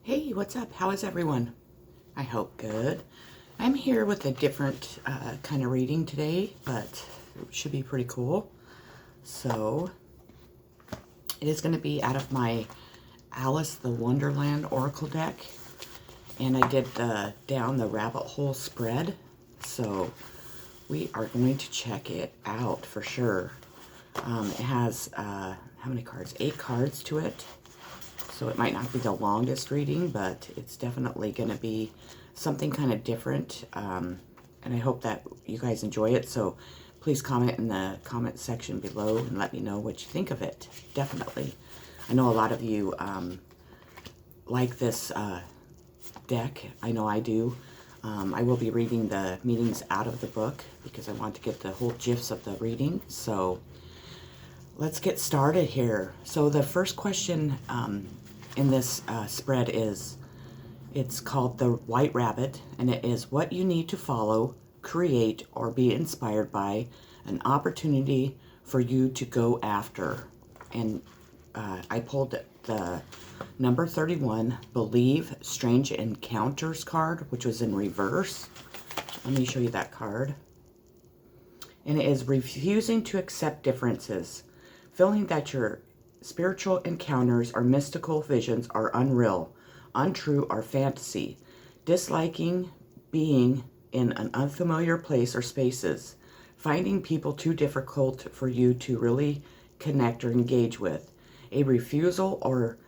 Hey, what's up? How is everyone? I hope good. I'm here with a different kind of reading today, but it should be pretty cool. So, it is going to be out of my Alice the Wonderland Oracle deck. And I did the Down the Rabbit Hole spread. So, we are going to check it out for sure. It has, how many cards? 8 cards to it. So it might not be the longest reading, but it's definitely going to be something kind of different. And I hope that you guys enjoy it. So please comment in the comment section below and let me know what you think of it. Definitely. I know a lot of you like this deck. I know I do. I will be reading the meanings out of the book because I want to get the whole gifs of the reading. So let's get started here. So the first question in this spread is, it's called The White Rabbit, and it is what you need to follow, create, or be inspired by, an opportunity for you to go after. And I pulled the number 31, Believe Strange Encounters card, which was in reverse. Let me show you that card. And it is refusing to accept differences, feeling that your spiritual encounters or mystical visions are unreal, untrue, or fantasy, disliking being in an unfamiliar place or spaces, finding people too difficult for you to really connect or engage with, a refusal or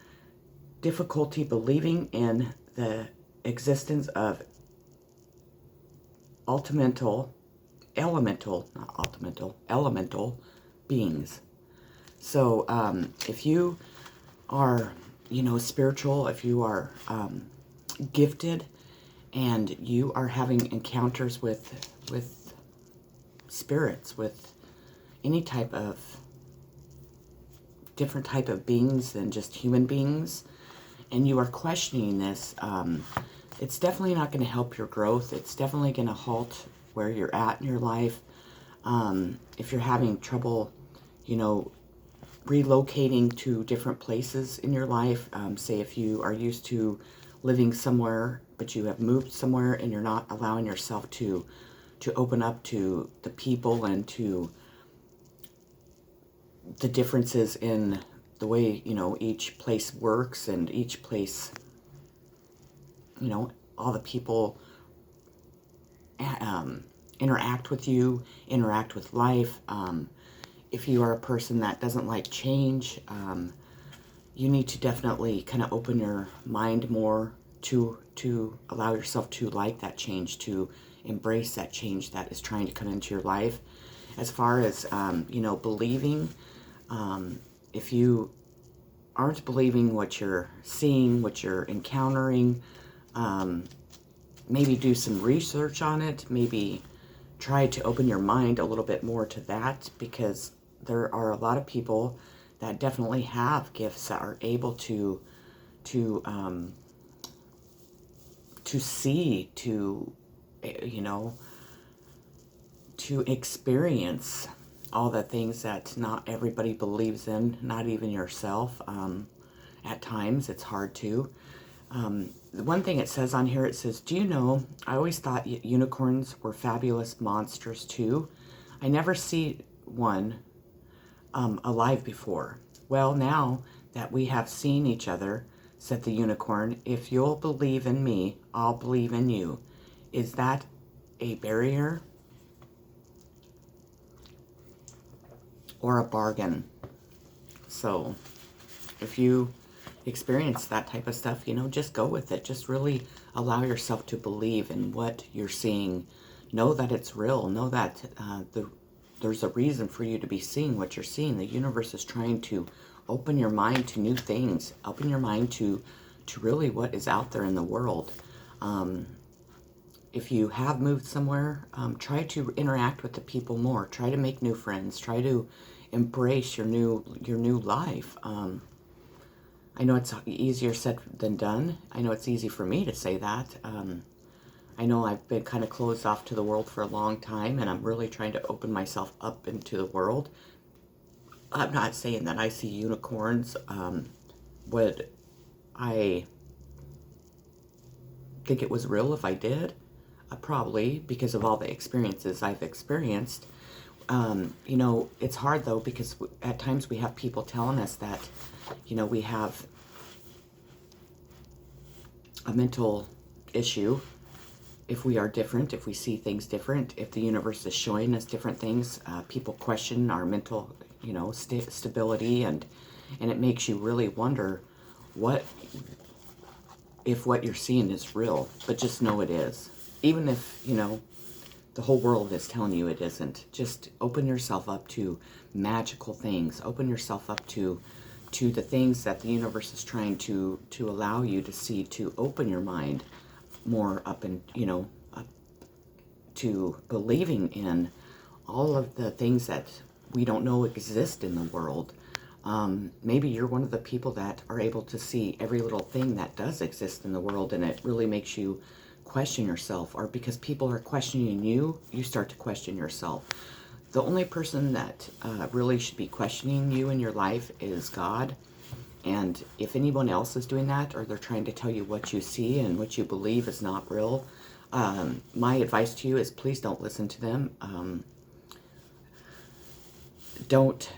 difficulty believing in the existence of elemental beings. So if you are, spiritual, if you are gifted and you are having encounters with spirits, with any type of different type of beings than just human beings, and you are questioning this, it's definitely not going to help your growth. It's definitely going to halt where you're at in your life. If you're having trouble, relocating to different places in your life, say if you are used to living somewhere, but you have moved somewhere and you're not allowing yourself to open up to the people and to the differences in the way, each place works and each place, all the people interact with you, interact with life. If you are a person that doesn't like change, you need to definitely kind of open your mind more to allow yourself to like that change, to embrace that change that is trying to come into your life. As far as, believing, if you aren't believing what you're seeing, what you're encountering, maybe do some research on it, maybe try to open your mind a little bit more to that, because there are a lot of people that definitely have gifts that are able to see, to to experience all the things that not everybody believes in, not even yourself. At times it's hard to. The one thing it says on here, it says, do you know, I always thought unicorns were fabulous monsters too. I never see one alive before. Well, now that we have seen each other, said the unicorn, if you'll believe in me, I'll believe in you. Is that a barrier or a bargain? So if you experience that type of stuff, just go with it. Just really allow yourself to believe in what you're seeing. Know that it's real. Know that there's a reason for you to be seeing what you're seeing. The universe is trying to open your mind to new things. Open your mind to really what is out there in the world. If you have moved somewhere, try to interact with the people more. Try to make new friends. Try to embrace your new life. I know it's easier said than done. I know it's easy for me to say that. I know I've been kind of closed off to the world for a long time, and I'm really trying to open myself up into the world. I'm not saying that I see unicorns. Would I think it was real if I did. Probably, because of all the experiences I've experienced. You know, it's hard though, because at times we have people telling us that, you know, we have a mental issue if we are different, if we see things different, if the universe is showing us different things. People question our mental, you know, stability, and it makes you really wonder what if what you're seeing is real. But just know it is. Even if, you know, the whole world is telling you it isn't. Just open yourself up to magical things. Open yourself up to the things that the universe is trying to allow you to see, to open your mind more up, and, you know, up to believing in all of the things that we don't know exist in the world. Maybe you're one of the people that are able to see every little thing that does exist in the world, and it really makes you question yourself. Or because people are questioning you, you start to question yourself. The only person that really should be questioning you in your life is God. And if anyone else is doing that, or they're trying to tell you what you see and what you believe is not real, my advice to you is please don't listen to them. Don't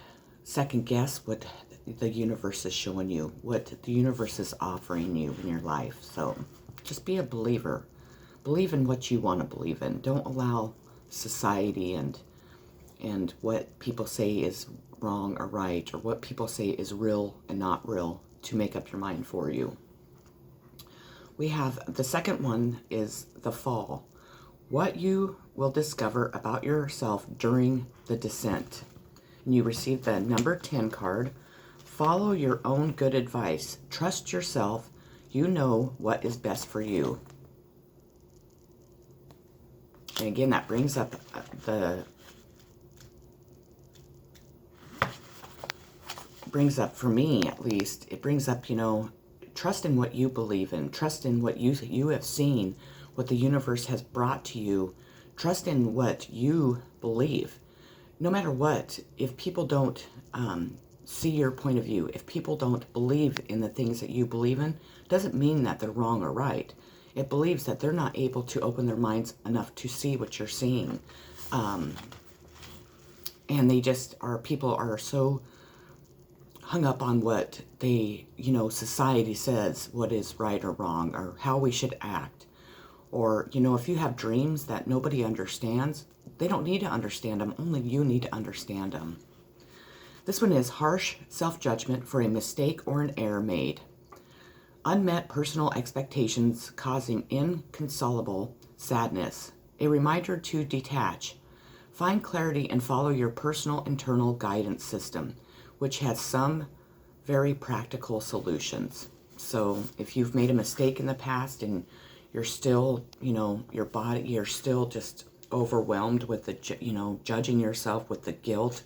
second guess what the universe is showing you, what the universe is offering you in your life. So just be a believer. Believe in what you want to believe in. Don't allow society and what people say is wrong or right, or what people say is real and not real, to make up your mind for you. We have the second one is the fall. What you will discover about yourself during the descent. And you receive the number 10 card. Follow your own good advice. Trust yourself. You know what is best for you. And again, that brings up for me at least, it brings up, you know, trust in what you believe in. Trust in what you have seen, what the universe has brought to you. Trust in what you believe. No matter what, if people don't see your point of view, if people don't believe in the things that you believe in, doesn't mean that they're wrong or right. It believes that they're not able to open their minds enough to see what you're seeing. And they just are, people are so hung up on what they, you know, society says what is right or wrong, or how we should act. Or, you know, if you have dreams that nobody understands, they don't need to understand them. Only you need to understand them. This one is harsh self-judgment for a mistake or an error made. Unmet personal expectations causing inconsolable sadness. A reminder to detach. Find clarity and follow your personal internal guidance system, which has some very practical solutions. So if you've made a mistake in the past and you're still, you know, your body, you're still just overwhelmed with the, you know, judging yourself, with the guilt,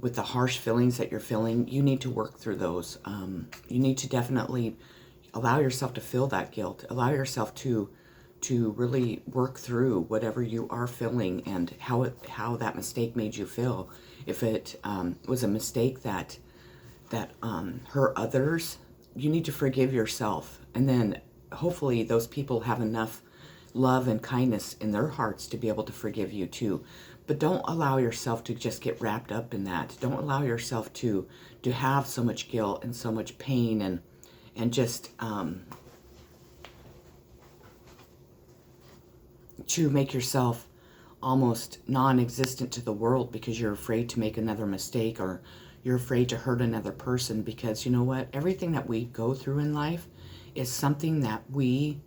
with the harsh feelings that you're feeling, you need to work through those. You need to definitely allow yourself to feel that guilt. Allow yourself to really work through whatever you are feeling and how that mistake made you feel. If it was a mistake that hurt others, you need to forgive yourself. And then hopefully those people have enough love and kindness in their hearts to be able to forgive you too. But don't allow yourself to just get wrapped up in that. Don't allow yourself to have so much guilt and so much pain and just to make yourself almost non-existent to the world because you're afraid to make another mistake, or you're afraid to hurt another person. Because you know what? Everything that we go through in life is something that we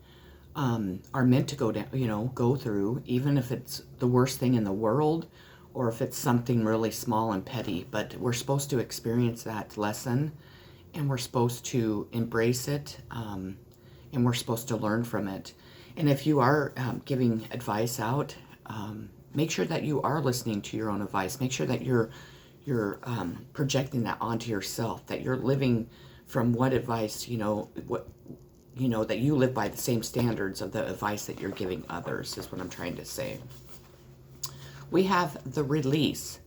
are meant to go through, even if it's the worst thing in the world, or if it's something really small and petty. But we're supposed to experience that lesson, and we're supposed to embrace it, and we're supposed to learn from it. And if you are giving advice out, make sure that you are listening to your own advice. Make sure that you're projecting that onto yourself, that you're living from what advice, that you live by the same standards of the advice that you're giving others, is what I'm trying to say. We have the release.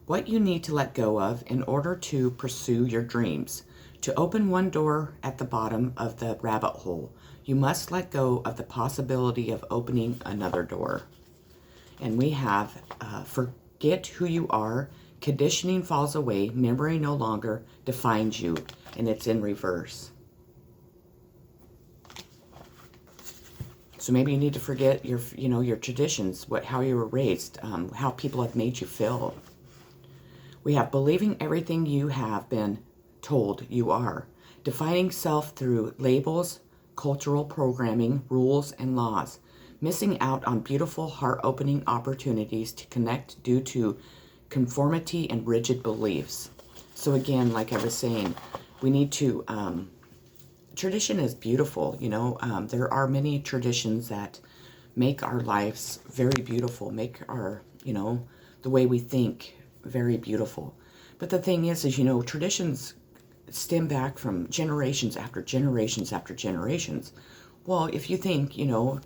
What you need to let go of in order to pursue your dreams. To open one door at the bottom of the rabbit hole, you must let go of the possibility of opening another door. And we have forget who you are, conditioning falls away, memory no longer defines you, and it's in reverse. So maybe you need to forget your traditions, how you were raised, how people have made you feel. We have believing everything you have been told you are, defining self through labels, cultural programming, rules, and laws, missing out on beautiful, heart-opening opportunities to connect due to conformity and rigid beliefs. So again, like I was saying, we need to, tradition is beautiful, there are many traditions that make our lives very beautiful, make our, the way we think very beautiful. But the thing is, traditions stem back from generations after generations after generations. Well, if you think,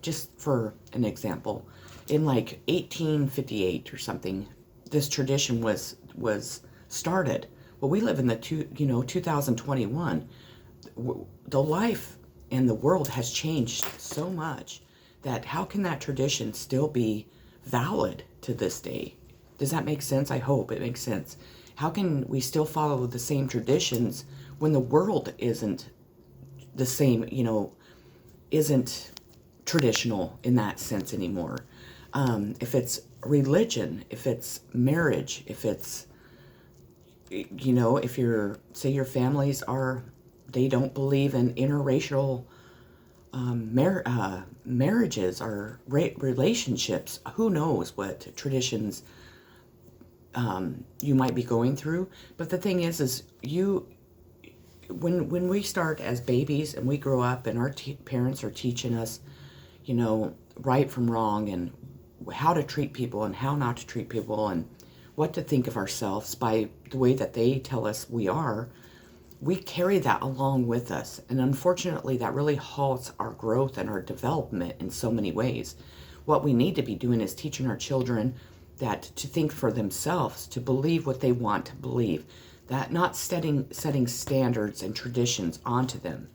just for an example, in like 1858 or something, this tradition was started. Well, we live in the 2021. The life and the world has changed so much that how can that tradition still be valid to this day? Does that make sense? I hope it makes sense. How can we still follow the same traditions when the world isn't the same, isn't traditional in that sense anymore? If it's religion, if it's marriage, if it's, if say your families they don't believe in interracial marriages or relationships, who knows what traditions you might be going through. But the thing is when we start as babies and we grow up and our parents are teaching us, right from wrong and how to treat people and how not to treat people and what to think of ourselves by the way that they tell us we carry that along with us. And unfortunately, that really halts our growth and our development in so many ways. What we need to be doing is teaching our children that to think for themselves, to believe what they want to believe, that not setting standards and traditions onto them,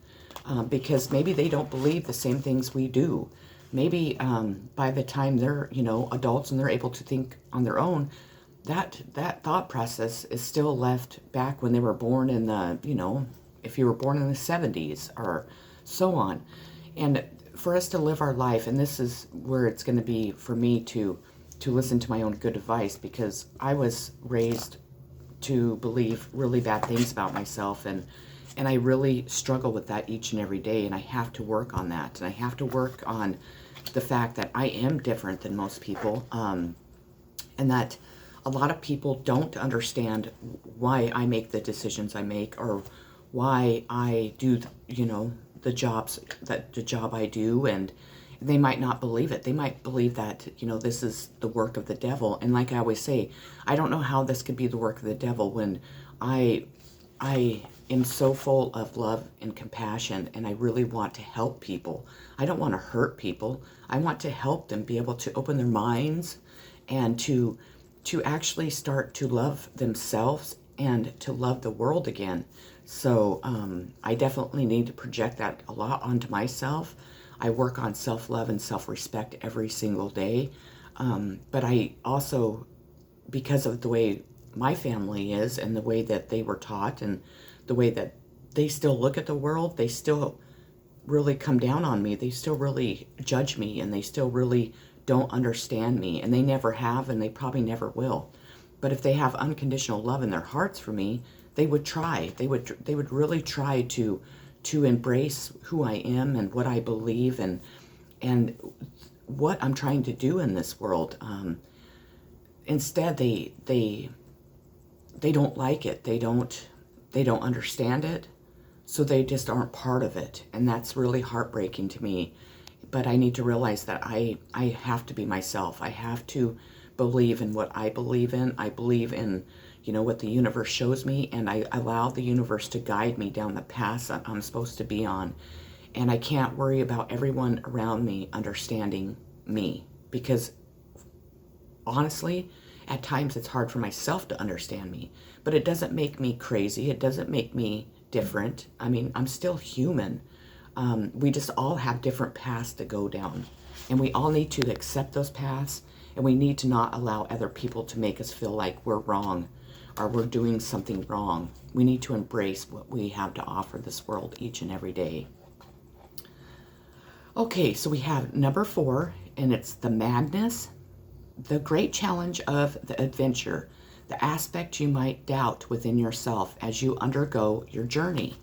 because maybe they don't believe the same things we do. Maybe by the time they're adults and they're able to think on their own, that thought process is still left back when they were born in the, if you were born in the 70s or so on. And for us to live our life, and this is where it's going to be for me to listen to my own good advice, because I was raised to believe really bad things about myself, and I really struggle with that each and every day, and I have to work on that, and I have to work on the fact that I am different than most people, and that a lot of people don't understand why I make the decisions I make, or why I do, the job I do, and they might not believe it. They might believe that, this is the work of the devil. And like I always say, I don't know how this could be the work of the devil when I am so full of love and compassion, and I really want to help people. I don't want to hurt people. I want to help them be able to open their minds and to actually start to love themselves and to love the world again. So I definitely need to project that a lot onto myself. I work on self-love and self-respect every single day. But I also, because of the way my family is and the way that they were taught and the way that they still look at the world, they still really come down on me. They still really judge me, and they still really don't understand me, and they never have, and they probably never will. But if they have unconditional love in their hearts for me, they would try. They would really try to embrace who I am and what I believe and what I'm trying to do in this world. Instead, they don't like it. They don't understand it, so they just aren't part of it, and that's really heartbreaking to me. But I need to realize that I have to be myself. I have to believe in what I believe in. I believe in, what the universe shows me, and I allow the universe to guide me down the path that I'm supposed to be on. And I can't worry about everyone around me understanding me, because honestly, at times it's hard for myself to understand me. But it doesn't make me crazy. It doesn't make me different. I mean, I'm still human. We just all have different paths to go down. And we all need to accept those paths. And we need to not allow other people to make us feel like we're wrong or we're doing something wrong. We need to embrace what we have to offer this world each and every day. Okay, so we have number 4, and it's the madness, the great challenge of the adventure, the aspect you might doubt within yourself as you undergo your journey.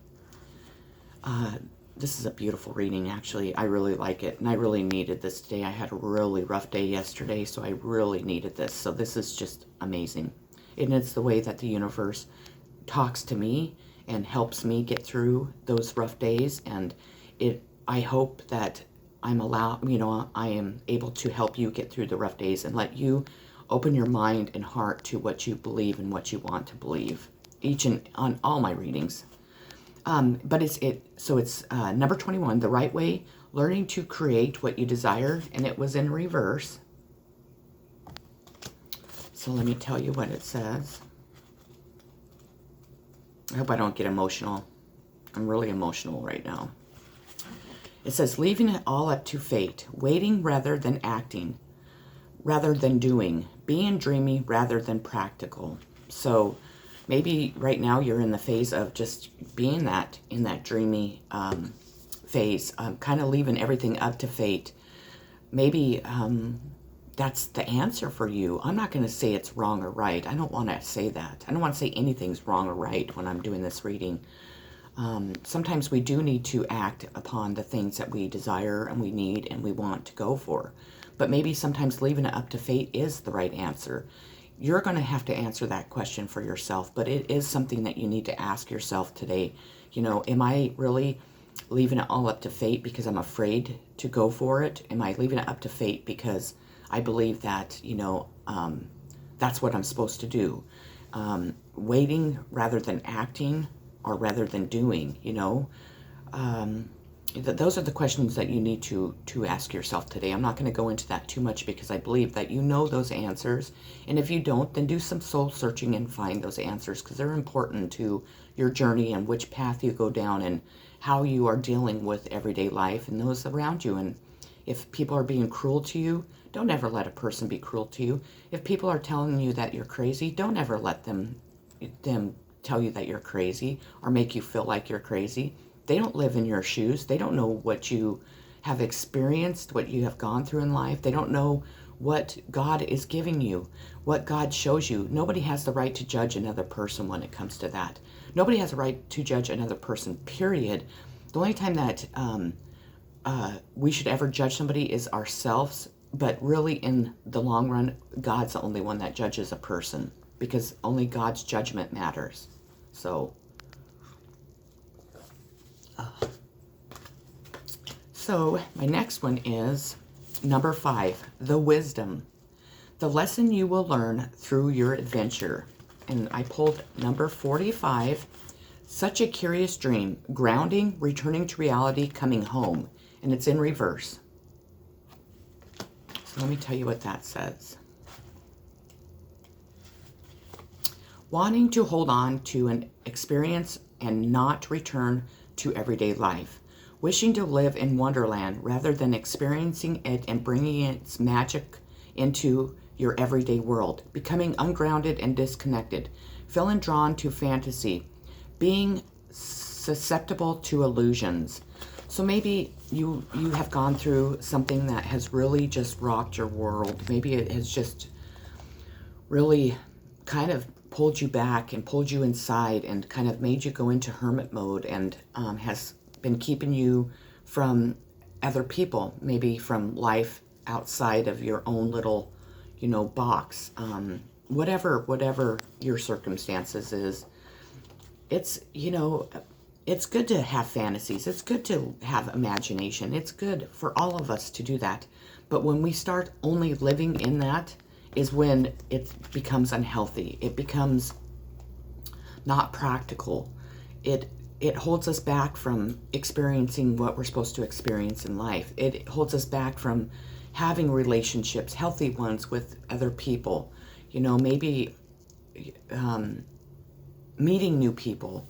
This is a beautiful reading, actually. I really like it, and I really needed this today. I had a really rough day yesterday, so I really needed this. So this is just amazing. And it's the way that the universe talks to me and helps me get through those rough days. And I hope that I am able to help you get through the rough days and let you open your mind and heart to what you believe and what you want to believe. On all my readings. But it's number 21, the right way, learning to create what you desire, and it was in reverse. So let me tell you what it says. I hope I don't get emotional. I'm really emotional right now. It says, leaving it all up to fate, waiting rather than acting, rather than doing, being dreamy rather than practical. So maybe right now you're in the phase of just being in that dreamy phase, kind of leaving everything up to fate. Maybe that's the answer for you. I'm not going to say it's wrong or right. I don't want to say that. I don't want to say anything's wrong or right when I'm doing this reading. Sometimes we do need to act upon the things that we desire and we need and we want to go for. But maybe sometimes leaving it up to fate is the right answer. You're going to have to answer that question for yourself, but it is something that you need to ask yourself today. Am I really leaving it all up to fate because I'm afraid to go for it? Am I leaving it up to fate because I believe that, that's what I'm supposed to do? Waiting rather than acting, or rather than doing, those are the questions that you need to ask yourself today. I'm not going to go into that too much because I believe that you know those answers. And if you don't, then do some soul searching and find those answers, because they're important to your journey and which path you go down and how you are dealing with everyday life and those around you. And if people are being cruel to you, don't ever let a person be cruel to you. If people are telling you that you're crazy, don't ever let them tell you that you're crazy or make you feel like you're crazy. They don't live in your shoes. They don't know what you have experienced, what you have gone through in life. They don't know what God is giving you, what God shows you. Nobody has the right to judge another person when it comes to that. Nobody has a right to judge another person, period. The only time that we should ever judge somebody is ourselves, but really in the long run, God's the only one that judges a person, because only God's judgment matters. So my next one is number 5, the wisdom, the lesson you will learn through your adventure. And I pulled number 45, such a curious dream, grounding, returning to reality, coming home. And it's in reverse. So let me tell you what that says. Wanting to hold on to an experience and not return to everyday life. Wishing to live in Wonderland rather than experiencing it and bringing its magic into your everyday world. Becoming ungrounded and disconnected. Feeling drawn to fantasy. Being susceptible to illusions. So maybe you have gone through something that has really just rocked your world. Maybe it has just really kind of pulled you back and pulled you inside and kind of made you go into hermit mode, and has been keeping you from other people, maybe from life outside of your own little, box. Whatever your circumstances is, it's good to have fantasies. It's good to have imagination. It's good for all of us to do that. But when we start only living in that is when it becomes unhealthy. It becomes not practical. It holds us back from experiencing what we're supposed to experience in life. It holds us back from having relationships, healthy ones with other people. Maybe meeting new people.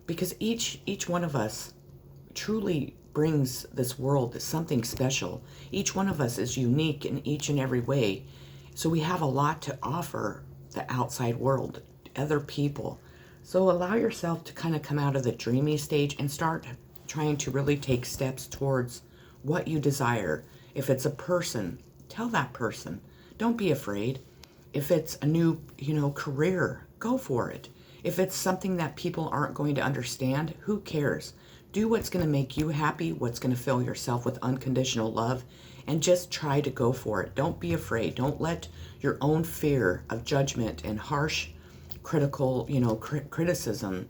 because each one of us truly brings this world something special. Each one of us is unique in each and every way. So we have a lot to offer the outside world, other people. So allow yourself to kind of come out of the dreamy stage and start trying to really take steps towards what you desire. If it's a person, tell that person. Don't be afraid. If it's a new, career, go for it. If it's something that people aren't going to understand, who cares? Do what's going to make you happy, what's going to fill yourself with unconditional love, and just try to go for it. Don't be afraid. Don't let your own fear of judgment and harsh, critical, criticism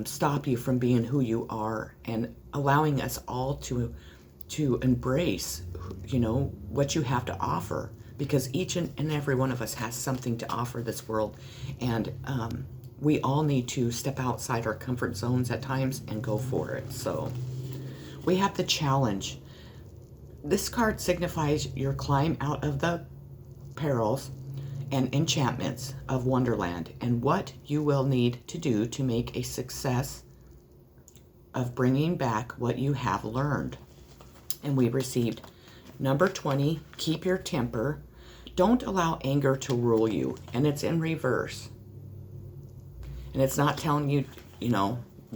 stop you from being who you are and allowing us all to embrace, what you have to offer, because each and every one of us has something to offer this world, and we all need to step outside our comfort zones at times and go for it. So we have the challenge. This card signifies your climb out of the perils and enchantments of Wonderland and what you will need to do to make a success of bringing back what you have learned. And we received number 20, keep your temper. Don't allow anger to rule you. And it's in reverse. And it's not telling you,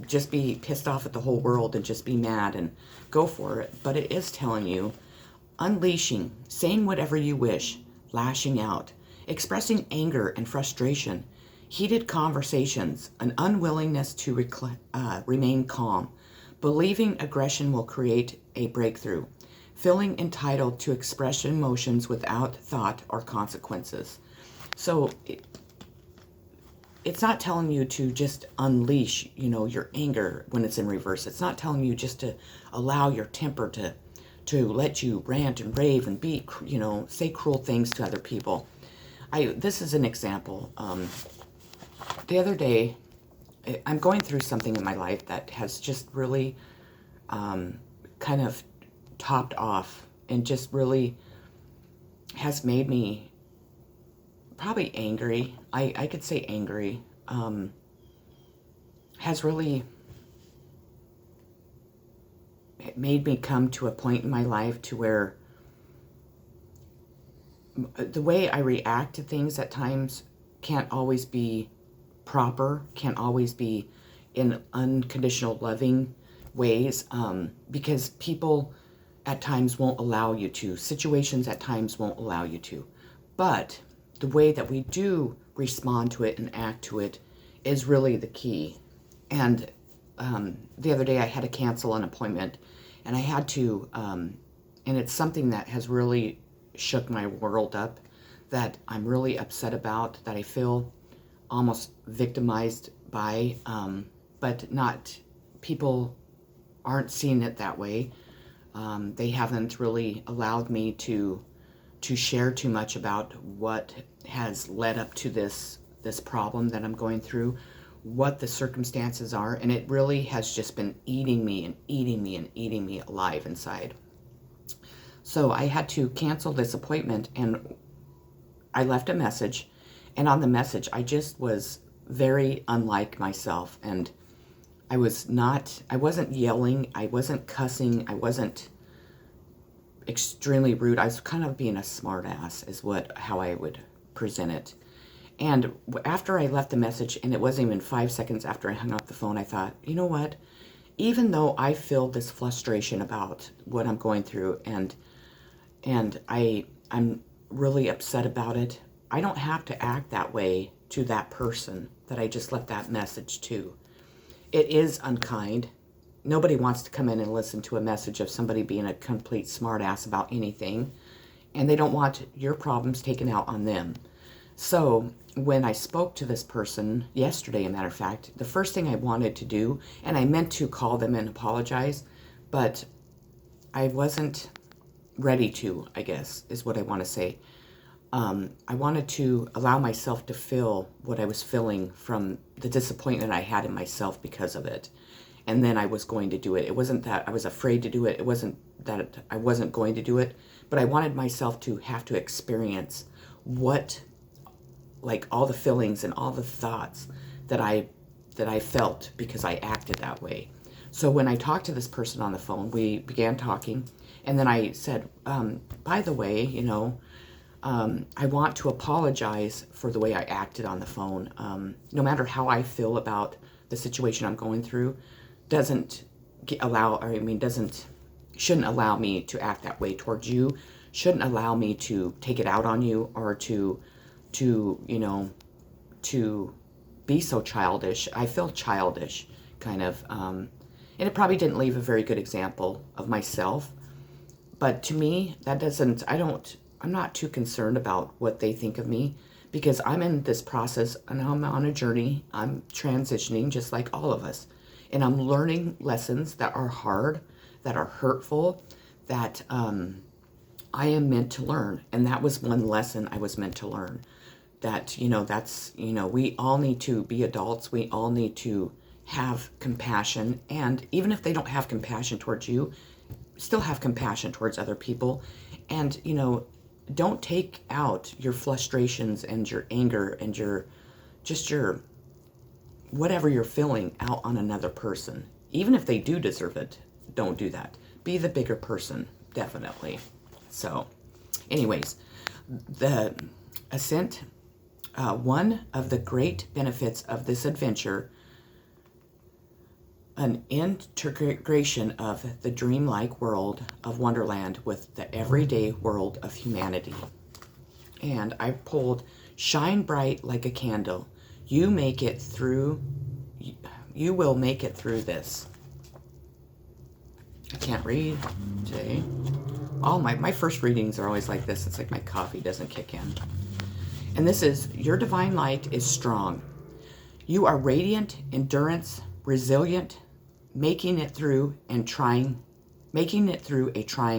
just be pissed off at the whole world and just be mad and go for it. But it is telling you, unleashing, saying whatever you wish, lashing out, expressing anger and frustration, heated conversations, an unwillingness to remain calm, believing aggression will create a breakthrough, feeling entitled to express emotions without thought or consequences. So it's not telling you to just unleash, your anger when it's in reverse. It's not telling you just to allow your temper to let you rant and rave and be, say cruel things to other people. This is an example. The other day, I'm going through something in my life that has just really kind of topped off and just really has made me probably angry. I could say angry. Has really made me come to a point in my life to where the way I react to things at times can't always be proper, can't always be in unconditional loving ways, because people at times won't allow you to. Situations at times won't allow you to. But the way that we do respond to it and act to it is really the key. And the other day I had to cancel an appointment, and I had to, and it's something that has really shook my world up, that I'm really upset about, that I feel almost victimized by, but not, people aren't seeing it that way. They haven't really allowed me to share too much about what has led up to this problem that I'm going through, what the circumstances are, and it really has just been eating me and eating me and eating me alive inside. So I had to cancel this appointment, and I left a message, and on the message I just was very unlike myself, and I wasn't yelling, I wasn't cussing, I wasn't extremely rude. I was kind of being a smart ass is how I would present it. And after I left the message, and it wasn't even 5 seconds after I hung up the phone, I thought, you know what? Even though I feel this frustration about what I'm going through, and I'm really upset about it, I don't have to act that way to that person that I just left that message to. It is unkind. Nobody wants to come in and listen to a message of somebody being a complete smartass about anything, and they don't want your problems taken out on them. So when I spoke to this person yesterday, as a matter of fact, the first thing I wanted to do, and I meant to call them and apologize, but I wasn't ready to, I guess, is what I want to say. I wanted to allow myself to feel what I was feeling from the disappointment I had in myself because of it. And then I was going to do it. It wasn't that I was afraid to do it. It wasn't that I wasn't going to do it. But I wanted myself to have to experience all the feelings and all the thoughts that I that I felt because I acted that way. So when I talked to this person on the phone, we began talking, and then I said, by the way, I want to apologize for the way I acted on the phone. No matter how I feel about the situation I'm going through, doesn't shouldn't allow me to act that way towards you, shouldn't allow me to take it out on you, or to be so childish. I feel childish, kind of, and it probably didn't leave a very good example of myself. But to me, I'm not too concerned about what they think of me, because I'm in this process and I'm on a journey. I'm transitioning just like all of us. And I'm learning lessons that are hard, that are hurtful, that I am meant to learn. And that was one lesson I was meant to learn. That, we all need to be adults. We all need to have compassion. And even if they don't have compassion towards you, still have compassion towards other people. And, don't take out your frustrations and your anger and your whatever you're feeling out on another person. Even if they do deserve it, don't do that. Be the bigger person, definitely. So, anyways, the ascent, one of the great benefits of this adventure, an integration of the dreamlike world of Wonderland with the everyday world of humanity. And I pulled Shine Bright Like a Candle. You will make it through this. I can't read today. All my first readings are always like this. It's like my coffee doesn't kick in. And this is, your divine light is strong. You are radiant, endurance, resilient, making it through a trying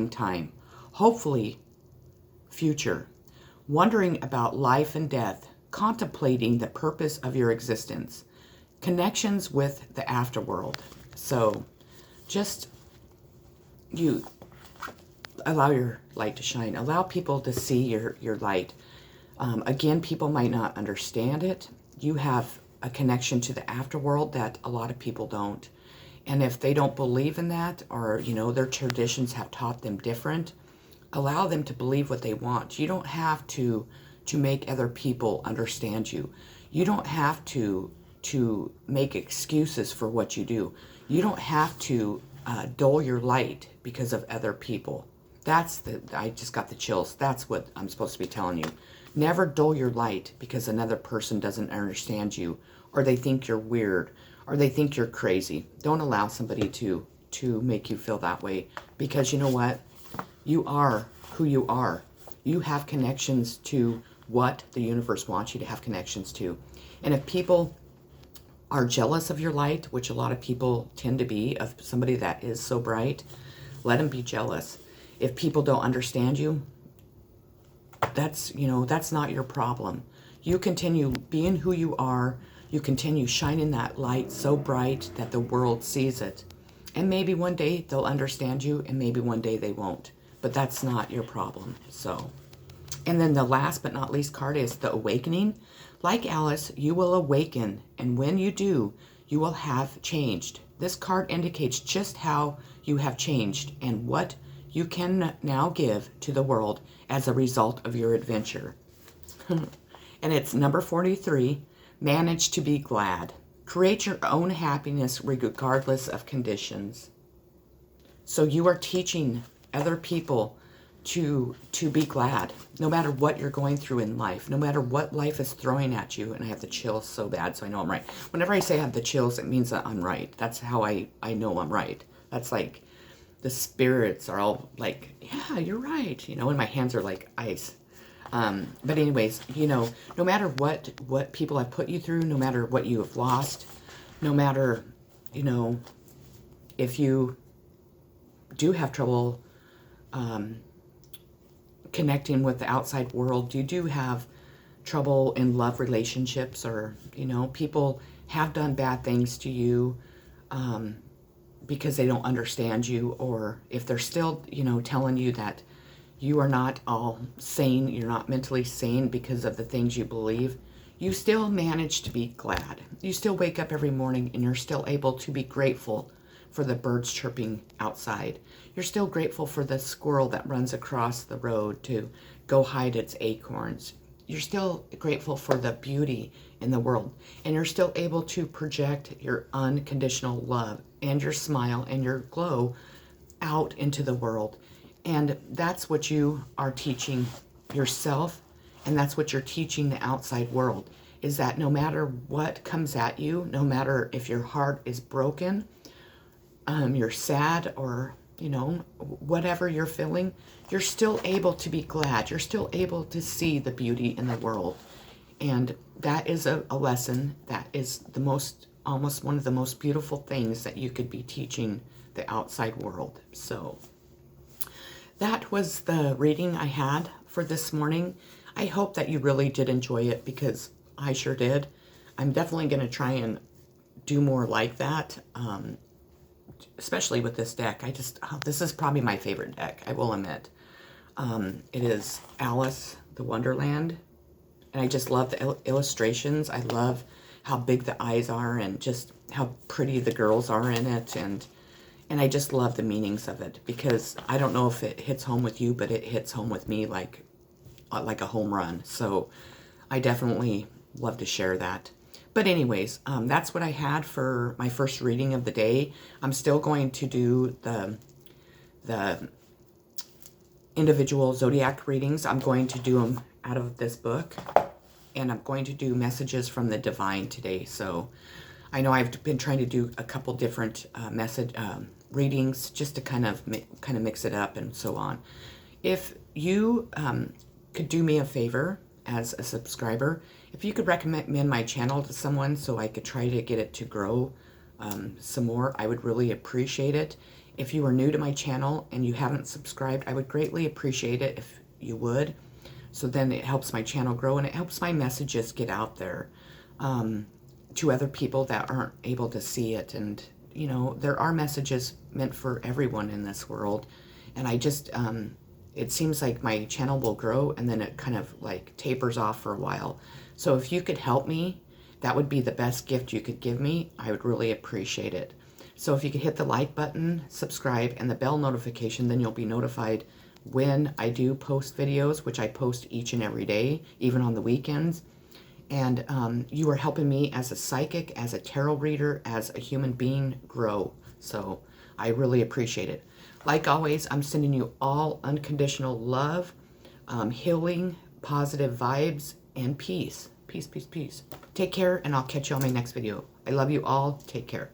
time. Hopefully, future. Wondering about life and death, contemplating the purpose of your existence, connections with the afterworld. So, just you allow your light to shine. Allow people to see your light. Again, people might not understand it. You have a connection to the afterworld that a lot of people don't. And if they don't believe in that, or, their traditions have taught them different, allow them to believe what they want. You don't have to make other people understand you. You don't have to make excuses for what you do. You don't have to dull your light because of other people. I just got the chills. That's what I'm supposed to be telling you. Never dull your light because another person doesn't understand you, or they think you're weird, or they think you're crazy. Don't allow somebody to make you feel that way, because you know what? You are who you are. You have connections to what the universe wants you to have connections to. And if people are jealous of your light, which a lot of people tend to be, of somebody that is so bright, let them be jealous. If people don't understand you, that's not your problem. You continue being who you are. You continue shining that light so bright that the world sees it. And maybe one day they'll understand you, and maybe one day they won't. But that's not your problem. So, and then the last but not least card is the Awakening. Like Alice, you will awaken, and when you do, you will have changed. This card indicates just how you have changed and what you can now give to the world as a result of your adventure. And it's number 43. Manage to be glad. Create your own happiness regardless of conditions. So you are teaching other people to be glad, no matter what you're going through in life, no matter what life is throwing at you. And I have the chills so bad, so I know I'm right. Whenever I say I have the chills, it means that I'm right. That's how I know I'm right. That's like the spirits are all like, yeah, you're right. And my hands are like ice. But anyways, no matter what people have put you through, no matter what you have lost, no matter, if you do have trouble connecting with the outside world, you do have trouble in love relationships, or, people have done bad things to you because they don't understand you, or if they're still, telling you that you are not all sane, you're not mentally sane because of the things you believe, you still manage to be glad. You still wake up every morning and you're still able to be grateful for the birds chirping outside. You're still grateful for the squirrel that runs across the road to go hide its acorns. You're still grateful for the beauty in the world. And you're still able to project your unconditional love and your smile and your glow out into the world. And that's what you are teaching yourself, and that's what you're teaching the outside world, is that no matter what comes at you, no matter if your heart is broken, you're sad, or, you know, whatever you're feeling, you're still able to be glad. You're still able to see the beauty in the world. And that is a lesson that is the most, almost one of the most beautiful things that you could be teaching the outside world. So that was the reading I had for this morning. I hope that you really did enjoy it, because I sure did. I'm definitely going to try and do more like that, especially with this deck. This is probably my favorite deck, I will admit. It is Alice the Wonderland, and I just love the illustrations. I love how big the eyes are and just how pretty the girls are in it, and I just love the meanings of it, because I don't know if it hits home with you, but it hits home with me like a home run. So I definitely love to share that. But anyways, that's what I had for my first reading of the day. I'm still going to do the individual zodiac readings. I'm going to do them out of this book, and I'm going to do messages from the divine today. So I know I've been trying to do a couple different readings just to kind of mix it up and so on. If you could do me a favor as a subscriber, if you could recommend my channel to someone so I could try to get it to grow some more, I would really appreciate it. If you are new to my channel and you haven't subscribed, I would greatly appreciate it if you would. So then it helps my channel grow, and it helps my messages get out there to other people that aren't able to see it. And, you know, there are messages meant for everyone in this world. And I just, it seems like my channel will grow and then it kind of like tapers off for a while. So if you could help me, that would be the best gift you could give me. I would really appreciate it. So if you could hit the like button, subscribe, and the bell notification, then you'll be notified when I do post videos, which I post each and every day, even on the weekends. And you are helping me as a psychic, as a tarot reader, as a human being grow. So I really appreciate it. Like always, I'm sending you all unconditional love, healing, positive vibes, and peace. Peace, peace, peace. Take care, and I'll catch you on my next video. I love you all. Take care.